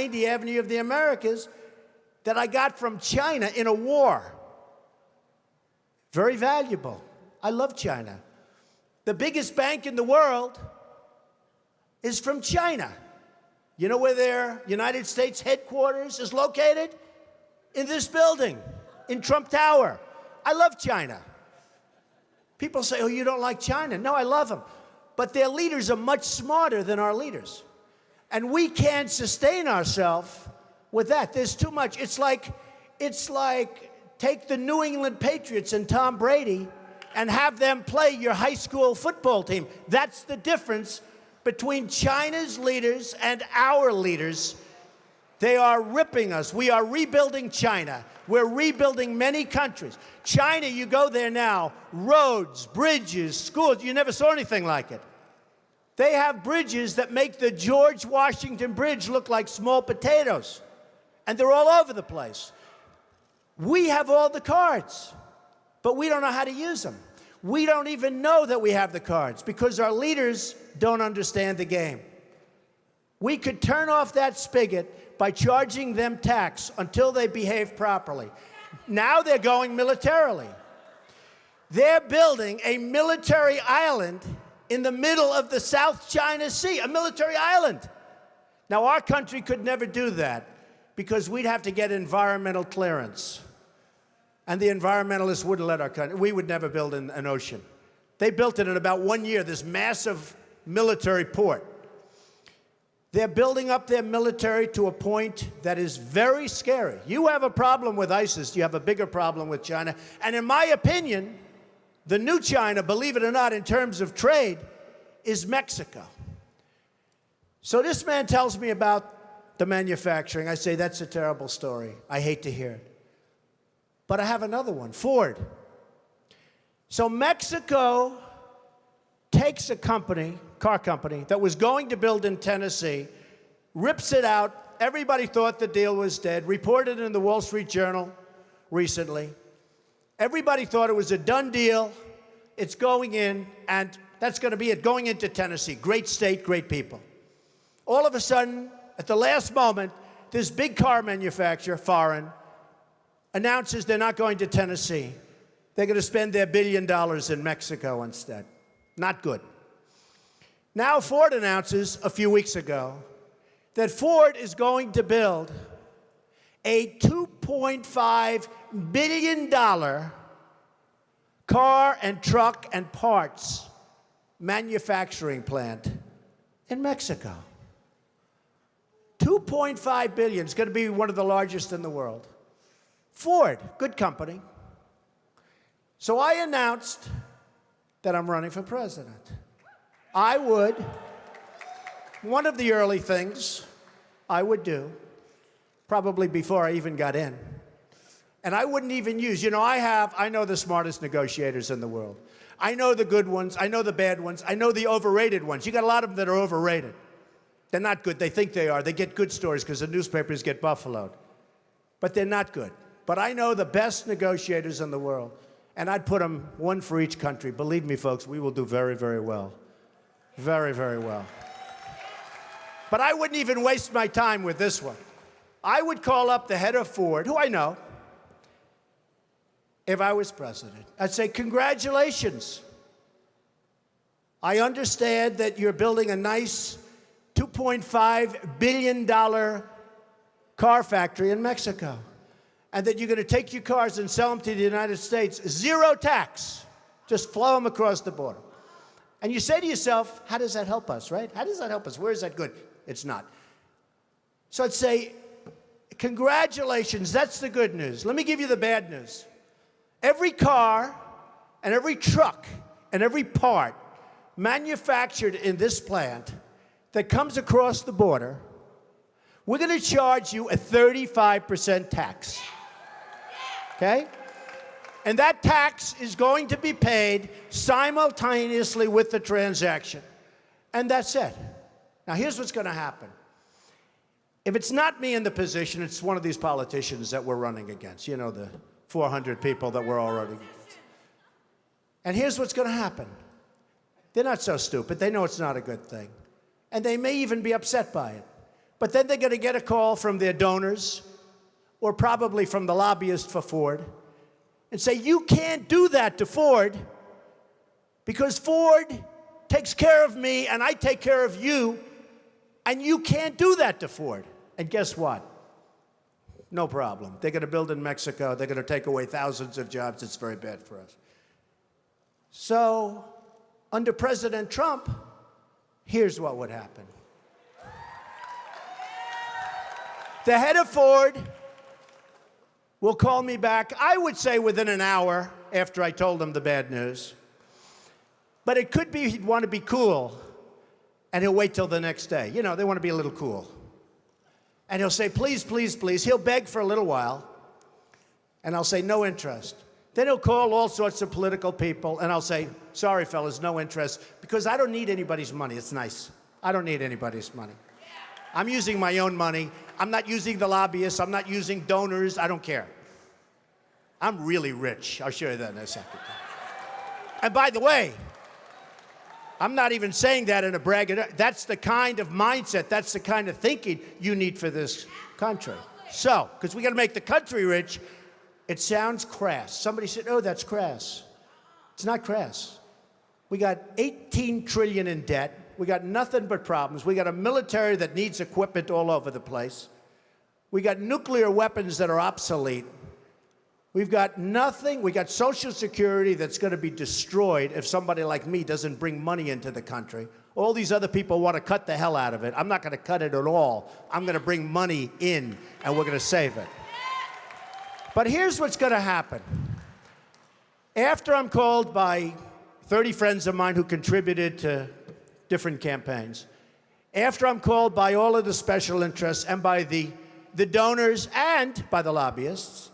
90 Avenue of the Americas that I got from China in a war. Very valuable. I love China. The biggest bank in the world is from China. You know where their United States headquarters is located? In this building, in Trump Tower. I love China. People say, oh, you don't like China. No, I love them. But their leaders are much smarter than our leaders. And we can't sustain ourselves with that. There's too much. It's like take the New England Patriots and Tom Brady and have them play your high school football team. That's the difference between China's leaders and our leaders. They are ripping us. We are rebuilding China. We're rebuilding many countries. China, you go there now, roads, bridges, schools, you never saw anything like it. They have bridges that make the George Washington Bridge look like small potatoes. And they're all over the place. We have all the cards, but we don't know how to use them. We don't even know that we have the cards because our leaders don't understand the game. We could turn off that spigot by charging them tax until they behave properly. Now they're going militarily. They're building a military island in the middle of the South China Sea, a military island. Now, our country could never do that because we'd have to get environmental clearance. And the environmentalists wouldn't let our country. We would never build an ocean. They built it in about 1 year, this massive military port. They're building up their military to a point that is very scary. You have a problem with ISIS, you have a bigger problem with China. And in my opinion, the new China, believe it or not, in terms of trade, is Mexico. So this man tells me about the manufacturing. I say, that's a terrible story. I hate to hear it. But I have another one, Ford. So Mexico takes a company, car company, that was going to build in Tennessee, rips it out. Everybody thought the deal was dead. Reported in the Wall Street Journal recently. Everybody thought it was a done deal. It's going in, and that's going to be it, going into Tennessee. Great state, great people. All of a sudden, at the last moment, this big car manufacturer, foreign, announces they're not going to Tennessee. They're going to spend their $1 billion in Mexico instead. Not good. Now Ford announces a few weeks ago that Ford is going to build a $2.5 billion car and truck and parts manufacturing plant in Mexico. $2.5 billion. It's going to be one of the largest in the world. Ford, good company. So I announced that I'm running for president. I would, one of the early things I would do, probably before I even got in, and I wouldn't even use, I know the smartest negotiators in the world. I know the good ones, I know the bad ones, I know the overrated ones. You got a lot of them that are overrated. They're not good, they think they are. They get good stories because the newspapers get buffaloed. But they're not good. But I know the best negotiators in the world, and I'd put them one for each country. Believe me, folks, we will do very, very well. Very, very well. But I wouldn't even waste my time with this one. I would call up the head of Ford, who I know, if I was president. I'd say, congratulations. I understand that you're building a nice $2.5 billion car factory in Mexico, and that you're going to take your cars and sell them to the United States, zero tax. Just flow them across the border. And you say to yourself, how does that help us, right? How does that help us? Where is that good? It's not. So I'd say, congratulations, that's the good news. Let me give you the bad news. Every car and every truck and every part manufactured in this plant that comes across the border, we're going to charge you a 35% tax. Okay? And that tax is going to be paid simultaneously with the transaction. And that's it. Now, here's what's going to happen. If it's not me in the position, it's one of these politicians that we're running against. You know, the 400 people that we're already against. And here's what's going to happen. They're not so stupid. They know it's not a good thing. And they may even be upset by it. But then they're going to get a call from their donors, or probably from the lobbyist for Ford, and say, you can't do that to Ford because Ford takes care of me and I take care of you, and you can't do that to Ford. And guess what? No problem. They're going to build in Mexico. They're going to take away thousands of jobs. It's very bad for us. So, under President Trump, here's what would happen. The head of Ford will call me back, I would say within an hour after I told him the bad news. But it could be he'd want to be cool, and he'll wait till the next day. You know, they want to be a little cool. And he'll say, please, please, please. He'll beg for a little while, and I'll say, no interest. Then he'll call all sorts of political people, and I'll say, sorry, fellas, no interest, because I don't need anybody's money. It's nice. I don't need anybody's money. I'm using my own money. I'm not using the lobbyists. I'm not using donors. I don't care. I'm really rich. I'll show you that in a second. And by the way, I'm not even saying that in a braggadocio. That's the kind of mindset, that's the kind of thinking you need for this country. So, because we got to make the country rich, it sounds crass. Somebody said, oh, that's crass. It's not crass. We got 18 trillion in debt. We got nothing but problems. We got a military that needs equipment all over the place. We got nuclear weapons that are obsolete. We've got nothing. We got Social Security that's going to be destroyed if somebody like me doesn't bring money into the country. All these other people want to cut the hell out of it. I'm not going to cut it at all. I'm going to bring money in, and we're going to save it. But here's what's going to happen. After I'm called by 30 friends of mine who contributed to different campaigns, after I'm called by all of the special interests and by the donors and by the lobbyists,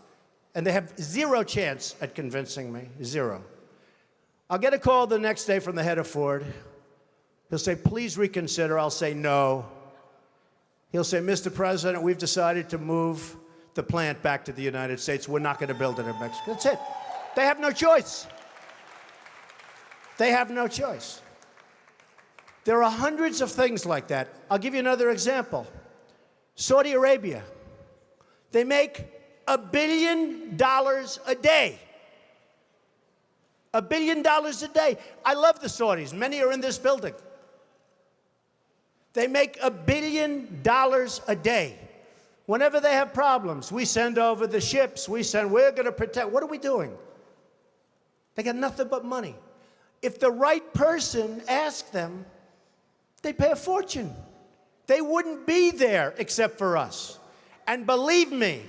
and they have zero chance at convincing me, zero. I'll get a call the next day from the head of Ford. He'll say, please reconsider. I'll say no. He'll say, Mr. President, we've decided to move the plant back to the United States. We're not going to build it in Mexico. That's it. They have no choice. They have no choice. There are hundreds of things like that. I'll give you another example. Saudi Arabia. They make $1 billion a day. $1 billion a day. I love the Saudis. Many are in this building. They make $1 billion a day. Whenever they have problems, we send over the ships. We're going to protect. What are we doing? They got nothing but money. If the right person asked them, they'd pay a fortune. They wouldn't be there except for us. And believe me,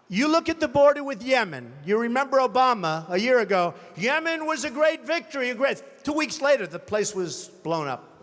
you look at the border with Yemen. You remember Obama a year ago. Yemen was a great victory. 2 weeks later, the place was blown up.